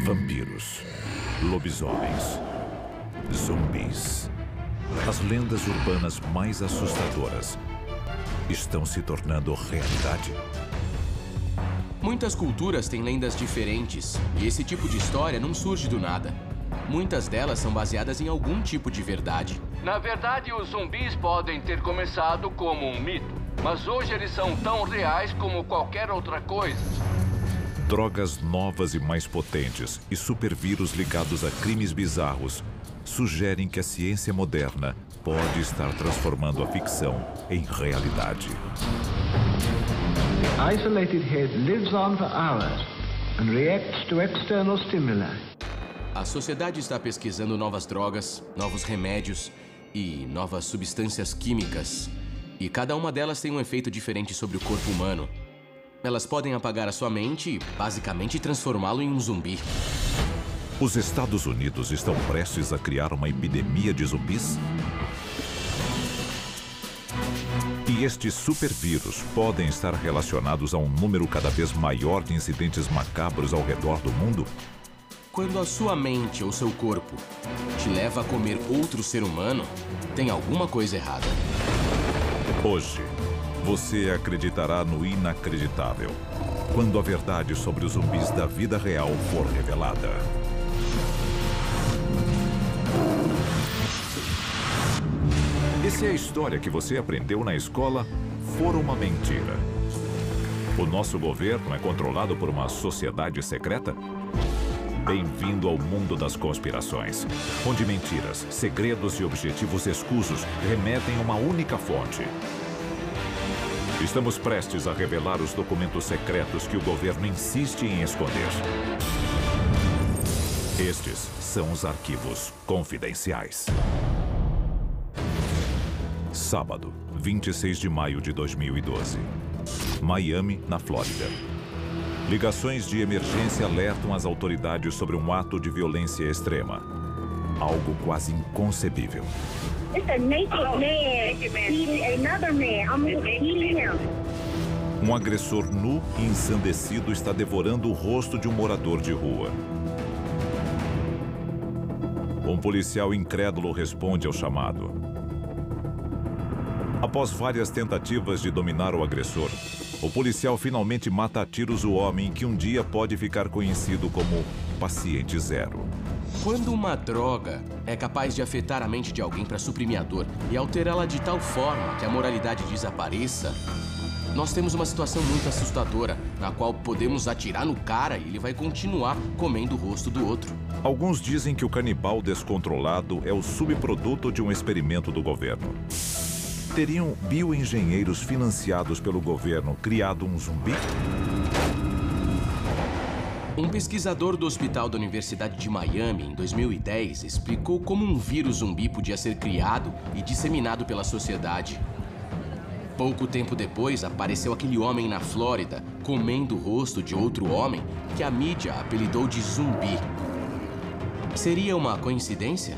Vampiros, lobisomens, zumbis. As lendas urbanas mais assustadoras estão se tornando realidade. Muitas culturas têm lendas diferentes, e esse tipo de história não surge do nada. Muitas delas são baseadas em algum tipo de verdade. Na verdade, os zumbis podem ter começado como um mito, mas hoje eles são tão reais como qualquer outra coisa. Drogas novas e mais potentes e supervírus ligados a crimes bizarros sugerem que a ciência moderna pode estar transformando a ficção em realidade. The isolated head lives on for hours and reacts to external stimuli. A sociedade está pesquisando novas drogas, novos remédios e novas substâncias químicas. E cada uma delas tem um efeito diferente sobre o corpo humano. Elas podem apagar a sua mente e, basicamente, transformá-lo em um zumbi. Os Estados Unidos estão prestes a criar uma epidemia de zumbis? E estes supervírus podem estar relacionados a um número cada vez maior de incidentes macabros ao redor do mundo? Quando a sua mente ou seu corpo te leva a comer outro ser humano, tem alguma coisa errada. Hoje, você acreditará no inacreditável quando a verdade sobre os zumbis da vida real for revelada. E se a história que você aprendeu na escola for uma mentira? O nosso governo é controlado por uma sociedade secreta? Bem-vindo ao mundo das conspirações, onde mentiras, segredos e objetivos escusos remetem a uma única fonte. Estamos prestes a revelar os documentos secretos que o governo insiste em esconder. Estes são os arquivos confidenciais. Sábado, 26 de maio de 2012. Miami, na Flórida. Ligações de emergência alertam as autoridades sobre um ato de violência extrema. Algo quase inconcebível. Um agressor nu e ensandecido está devorando o rosto de um morador de rua. Um policial incrédulo responde ao chamado. Após várias tentativas de dominar o agressor, o policial finalmente mata a tiros o homem que um dia pode ficar conhecido como Paciente Zero. Quando uma droga é capaz de afetar a mente de alguém para suprimir a dor e alterá-la de tal forma que a moralidade desapareça, nós temos uma situação muito assustadora, na qual podemos atirar no cara e ele vai continuar comendo o rosto do outro. Alguns dizem que o canibal descontrolado é o subproduto de um experimento do governo. Teriam bioengenheiros financiados pelo governo criado um zumbi? Um pesquisador do Hospital da Universidade de Miami, em 2010, explicou como um vírus zumbi podia ser criado e disseminado pela sociedade. Pouco tempo depois, apareceu aquele homem na Flórida, comendo o rosto de outro homem que a mídia apelidou de zumbi. Seria uma coincidência?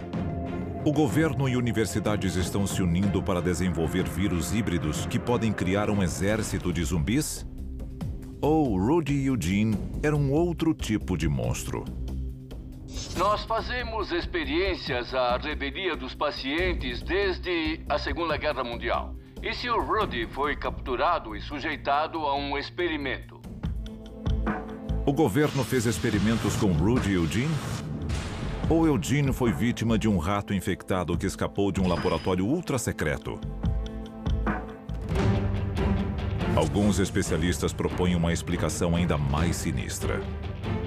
O governo e universidades estão se unindo para desenvolver vírus híbridos que podem criar um exército de zumbis? Ou Rudy Eugene era um outro tipo de monstro? Nós fazemos experiências à revelia dos pacientes desde a Segunda Guerra Mundial. E se o Rudy foi capturado e sujeitado a um experimento? O governo fez experimentos com Rudy Eugene? Ou Eugene foi vítima de um rato infectado que escapou de um laboratório ultra-secreto? Alguns especialistas propõem uma explicação ainda mais sinistra.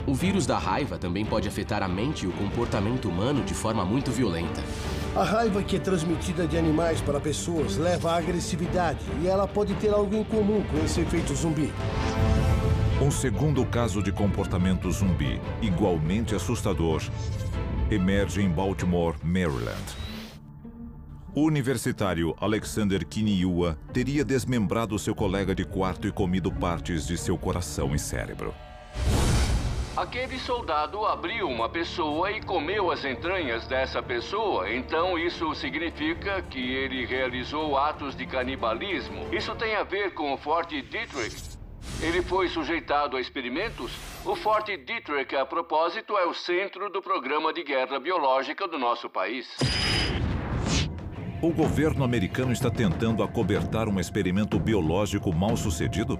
O vírus da raiva também pode afetar a mente e o comportamento humano de forma muito violenta. A raiva que é transmitida de animais para pessoas leva à agressividade e ela pode ter algo em comum com esse efeito zumbi. Um segundo caso de comportamento zumbi, igualmente assustador, emerge em Baltimore, Maryland. O universitário Alexander Kiniua teria desmembrado seu colega de quarto e comido partes de seu coração e cérebro. Aquele soldado abriu uma pessoa e comeu as entranhas dessa pessoa. Então isso significa que ele realizou atos de canibalismo. Isso tem a ver com o Fort Detrick. Ele foi sujeitado a experimentos. O Forte Detrick, a propósito, é o centro do programa de guerra biológica do nosso país. O governo americano está tentando acobertar um experimento biológico mal sucedido?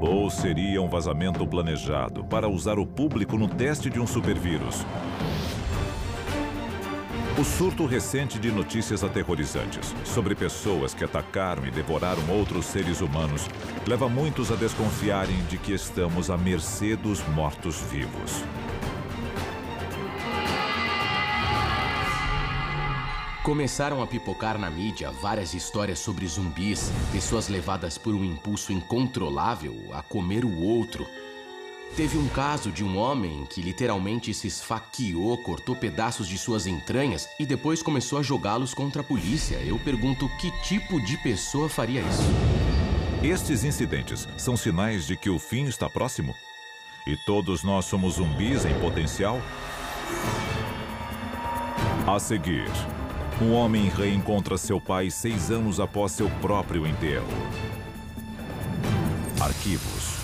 Ou seria um vazamento planejado para usar o público no teste de um supervírus? O surto recente de notícias aterrorizantes sobre pessoas que atacaram e devoraram outros seres humanos leva muitos a desconfiarem de que estamos à mercê dos mortos-vivos. Começaram a pipocar na mídia várias histórias sobre zumbis, pessoas levadas por um impulso incontrolável a comer o outro. Teve um caso de um homem que literalmente se esfaqueou, cortou pedaços de suas entranhas e depois começou a jogá-los contra a polícia. Eu pergunto, que tipo de pessoa faria isso? Estes incidentes são sinais de que o fim está próximo? E todos nós somos zumbis em potencial? A seguir, um homem reencontra seu pai 6 anos após seu próprio enterro. Arquivos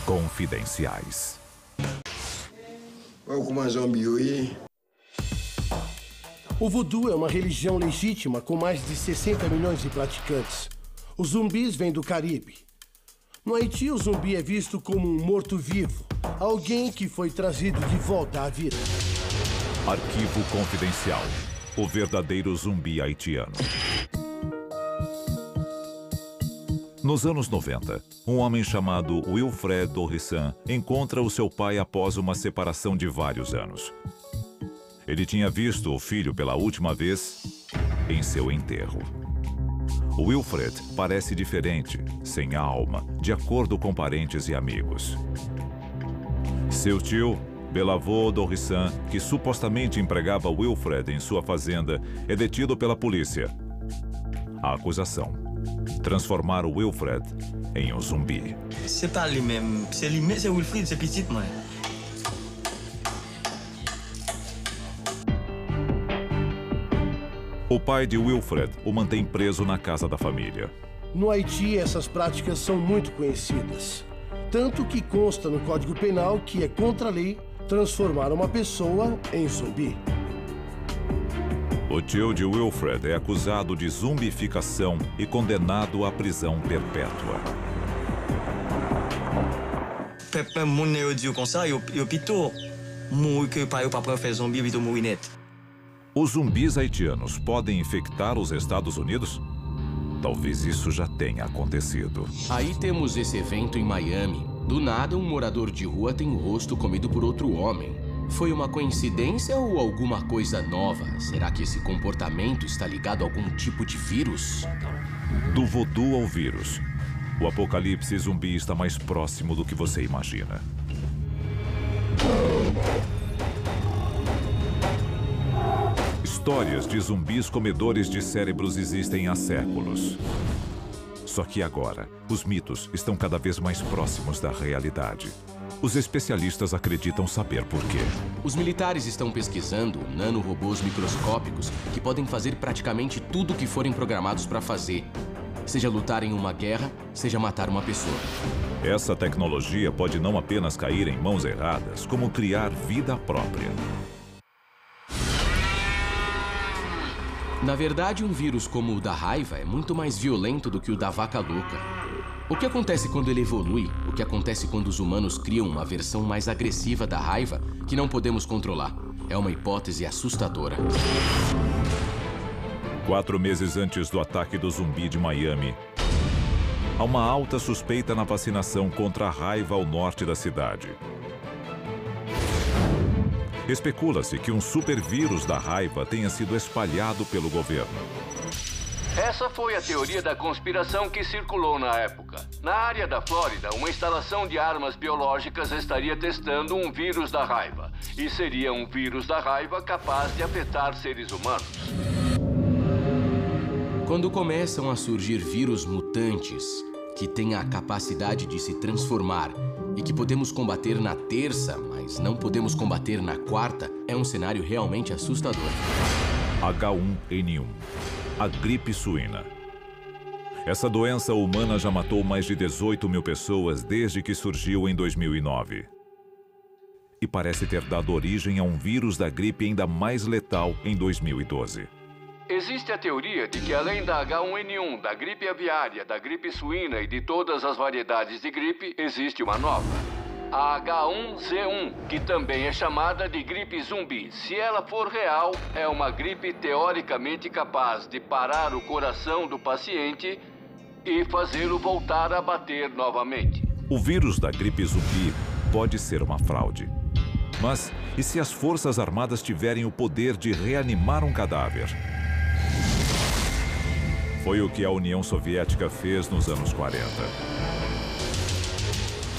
confidenciais. O voodoo é uma religião legítima com mais de 60 milhões de praticantes. Os zumbis vêm do Caribe. No Haiti, o zumbi é visto como um morto-vivo, alguém que foi trazido de volta à vida. Arquivo confidencial. O verdadeiro zumbi haitiano. Nos anos 90, um homem chamado Wilfred Dorrissan encontra o seu pai após uma separação de vários anos. Ele tinha visto o filho pela última vez em seu enterro. Wilfred parece diferente, sem alma, de acordo com parentes e amigos. Seu tio, Belavô Dorrissan, que supostamente empregava Wilfred em sua fazenda, é detido pela polícia. A acusação: transformar o Wilfred em um zumbi. C'est pas lui-même, c'est lui-même, c'est Wilfred, c'est petit, moi. O pai de Wilfred o mantém preso na casa da família. No Haiti, essas práticas são muito conhecidas. Tanto que consta no Código Penal que é contra a lei transformar uma pessoa em zumbi. O tio de Wilfred é acusado de zumbificação e condenado à prisão perpétua. Pepe moun yo di comme ça, yo pito mouri que pai ou papa fait zombie, pito mouri net. Os zumbis haitianos podem infectar os Estados Unidos? Talvez isso já tenha acontecido. Aí temos esse evento em Miami. Do nada, um morador de rua tem o rosto comido por outro homem. Foi uma coincidência ou alguma coisa nova? Será que esse comportamento está ligado a algum tipo de vírus? Do voodoo ao vírus, o apocalipse zumbi está mais próximo do que você imagina. Histórias de zumbis comedores de cérebros existem há séculos. Só que agora, os mitos estão cada vez mais próximos da realidade. Os especialistas acreditam saber por quê. Os militares estão pesquisando nanorobôs microscópicos que podem fazer praticamente tudo o que forem programados para fazer. Seja lutar em uma guerra, seja matar uma pessoa. Essa tecnologia pode não apenas cair em mãos erradas, como criar vida própria. Na verdade, um vírus como o da raiva é muito mais violento do que o da vaca louca. O que acontece quando ele evolui? O que acontece quando os humanos criam uma versão mais agressiva da raiva que não podemos controlar? É uma hipótese assustadora. 4 meses antes do ataque do zumbi de Miami, há uma alta suspeita na vacinação contra a raiva ao norte da cidade. Especula-se que um supervírus da raiva tenha sido espalhado pelo governo. Essa foi a teoria da conspiração que circulou na época. Na área da Flórida, uma instalação de armas biológicas estaria testando um vírus da raiva. E seria um vírus da raiva capaz de afetar seres humanos. Quando começam a surgir vírus mutantes que têm a capacidade de se transformar e que podemos combater na terça, mas não podemos combater na quarta, é um cenário realmente assustador. H1N1, a gripe suína. Essa doença humana já matou mais de 18 mil pessoas desde que surgiu em 2009. E parece ter dado origem a um vírus da gripe ainda mais letal em 2012. Existe a teoria de que além da H1N1, da gripe aviária, da gripe suína e de todas as variedades de gripe, existe uma nova. A H1Z1, que também é chamada de gripe zumbi. Se ela for real, é uma gripe teoricamente capaz de parar o coração do paciente e fazê-lo voltar a bater novamente. O vírus da gripe zumbi pode ser uma fraude. Mas e se as Forças Armadas tiverem o poder de reanimar um cadáver? Foi o que a União Soviética fez nos anos 40.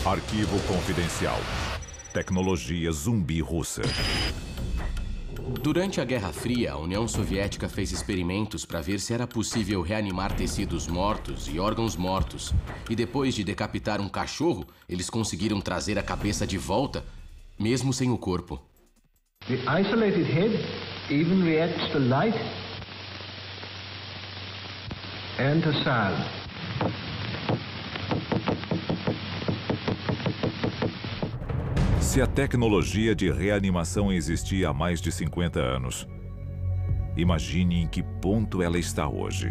Arquivo confidencial. Tecnologia zumbi russa. Durante a Guerra Fria, a União Soviética fez experimentos para ver se era possível reanimar tecidos mortos e órgãos mortos. E depois de decapitar um cachorro, eles conseguiram trazer a cabeça de volta, mesmo sem o corpo. The isolated head even reacts to light and to sound. Se a tecnologia de reanimação existia há mais de 50 anos, imagine em que ponto ela está hoje.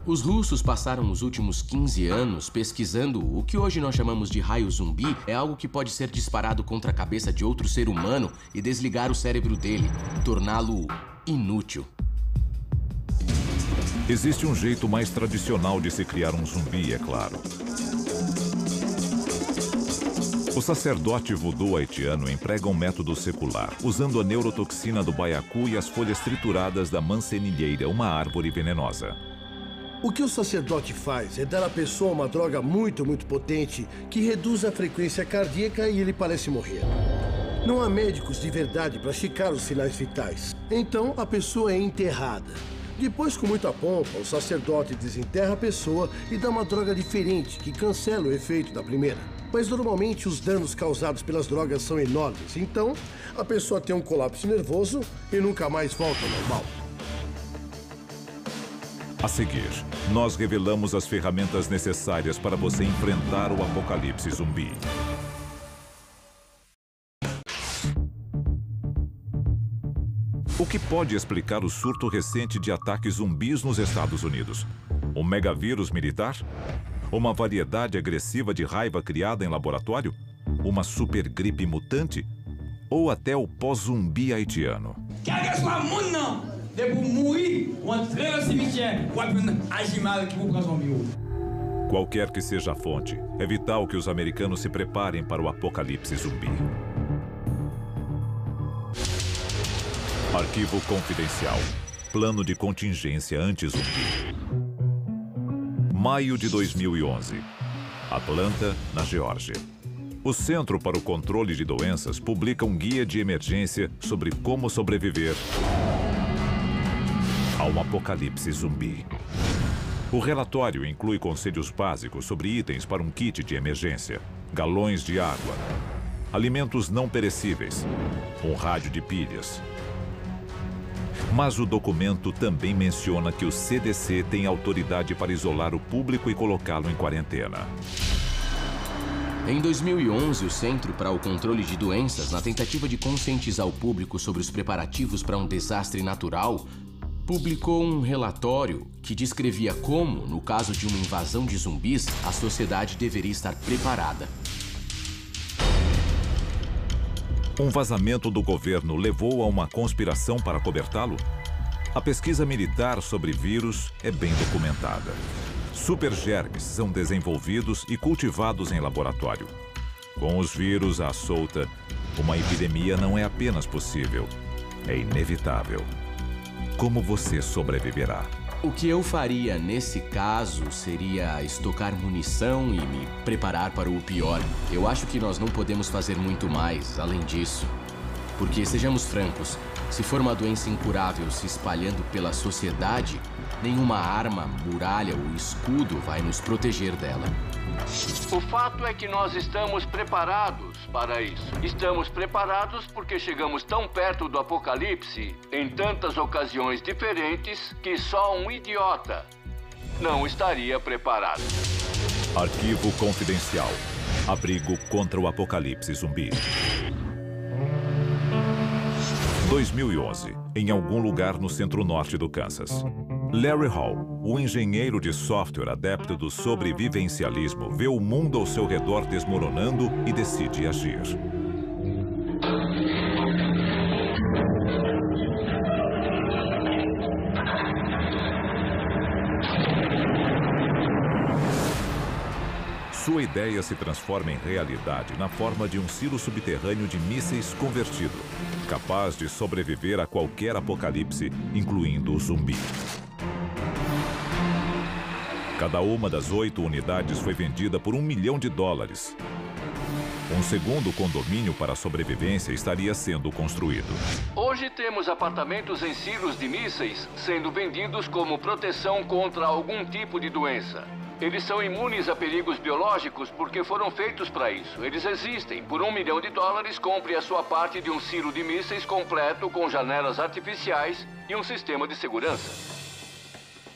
Os russos passaram os últimos 15 anos pesquisando o que hoje nós chamamos de raio zumbi. É algo que pode ser disparado contra a cabeça de outro ser humano e desligar o cérebro dele, torná-lo inútil. Existe um jeito mais tradicional de se criar um zumbi, é claro. O sacerdote voodoo haitiano emprega um método secular, usando a neurotoxina do baiacu e as folhas trituradas da mancenilheira, uma árvore venenosa. O que o sacerdote faz é dar à pessoa uma droga muito potente que reduz a frequência cardíaca e ele parece morrer. Não há médicos de verdade para checar os sinais vitais. Então, a pessoa é enterrada. Depois, com muita pompa, o sacerdote desenterra a pessoa e dá uma droga diferente que cancela o efeito da primeira. Mas normalmente os danos causados pelas drogas são enormes. Então, a pessoa tem um colapso nervoso e nunca mais volta ao normal. A seguir, nós revelamos as ferramentas necessárias para você enfrentar o apocalipse zumbi. O que pode explicar o surto recente de ataques zumbis nos Estados Unidos? Um megavírus militar? Uma variedade agressiva de raiva criada em laboratório? Uma supergripe mutante? Ou até o pós-zumbi haitiano? Qualquer que seja a fonte, é vital que os americanos se preparem para o apocalipse zumbi. Arquivo confidencial. Plano de contingência anti-zumbi. Maio de 2011. Atlanta, na Geórgia. O Centro para o Controle de Doenças publica um guia de emergência sobre como sobreviver a um apocalipse zumbi. O relatório inclui conselhos básicos sobre itens para um kit de emergência, galões de água, alimentos não perecíveis, um rádio de pilhas. Mas o documento também menciona que o CDC tem autoridade para isolar o público e colocá-lo em quarentena. Em 2011, o Centro para o Controle de Doenças, na tentativa de conscientizar o público sobre os preparativos para um desastre natural, publicou um relatório que descrevia como, no caso de uma invasão de zumbis, a sociedade deveria estar preparada. Um vazamento do governo levou a uma conspiração para cobertá-lo? A pesquisa militar sobre vírus é bem documentada. Supergermes são desenvolvidos e cultivados em laboratório. Com os vírus à solta, uma epidemia não é apenas possível, é inevitável. Como você sobreviverá? O que eu faria nesse caso seria estocar munição e me preparar para o pior. Eu acho que nós não podemos fazer muito mais além disso. Porque, sejamos francos, se for uma doença incurável se espalhando pela sociedade, nenhuma arma, muralha ou escudo vai nos proteger dela. O fato é que nós estamos preparados para isso. Estamos preparados porque chegamos tão perto do apocalipse em tantas ocasiões diferentes que só um idiota não estaria preparado. Arquivo confidencial. Abrigo contra o apocalipse zumbi. 2011, em algum lugar no centro-norte do Kansas. Larry Hall, o engenheiro de software adepto do sobrevivencialismo, vê o mundo ao seu redor desmoronando e decide agir. Sua ideia se transforma em realidade na forma de um silo subterrâneo de mísseis convertido, capaz de sobreviver a qualquer apocalipse, incluindo o zumbi. Cada uma das 8 unidades foi vendida por $1 milhão. Um segundo condomínio para a sobrevivência estaria sendo construído. Hoje temos apartamentos em silos de mísseis sendo vendidos como proteção contra algum tipo de doença. Eles são imunes a perigos biológicos porque foram feitos para isso. Eles existem. Por $1 milhão, compre a sua parte de um silo de mísseis completo com janelas artificiais e um sistema de segurança.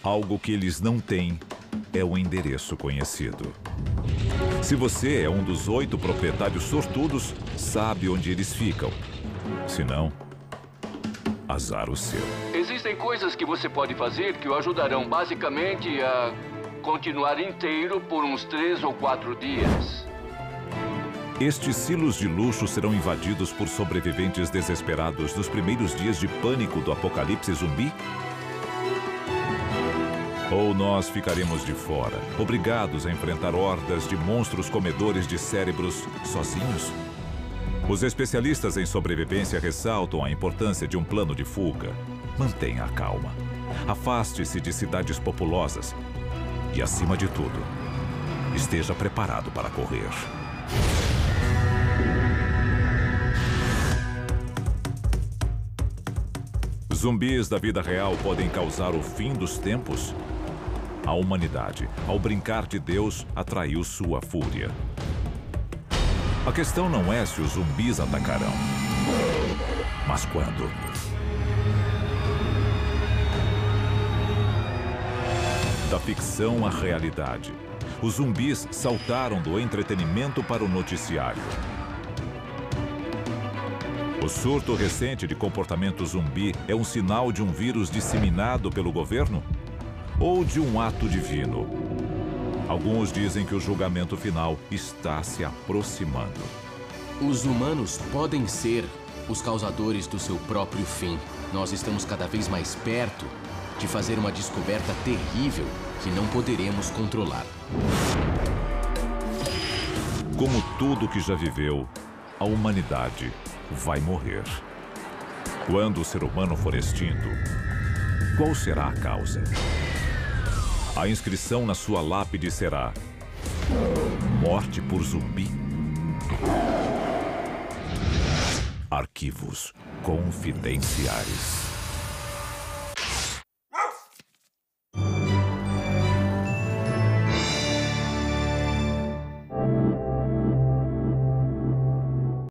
Algo que eles não têm é o endereço conhecido. Se você é um dos 8 proprietários sortudos, sabe onde eles ficam. Se não, azar o seu. Existem coisas que você pode fazer que o ajudarão basicamente a continuar inteiro por uns 3 ou 4 dias. Estes silos de luxo serão invadidos por sobreviventes desesperados nos primeiros dias de pânico do apocalipse zumbi? Ou nós ficaremos de fora, obrigados a enfrentar hordas de monstros comedores de cérebros sozinhos? Os especialistas em sobrevivência ressaltam a importância de um plano de fuga. Mantenha a calma. Afaste-se de cidades populosas. E, acima de tudo, esteja preparado para correr. Zumbis da vida real podem causar o fim dos tempos? A humanidade, ao brincar de Deus, atraiu sua fúria. A questão não é se os zumbis atacarão, mas quando. Da ficção à realidade, os zumbis saltaram do entretenimento para o noticiário. O surto recente de comportamento zumbi é um sinal de um vírus disseminado pelo governo? Ou de um ato divino? Alguns dizem que o julgamento final está se aproximando. Os humanos podem ser os causadores do seu próprio fim. Nós estamos cada vez mais perto de fazer uma descoberta terrível que não poderemos controlar. Como tudo que já viveu, a humanidade vai morrer. Quando o ser humano for extinto, qual será a causa? A inscrição na sua lápide será: morte por zumbi. Arquivos confidenciais.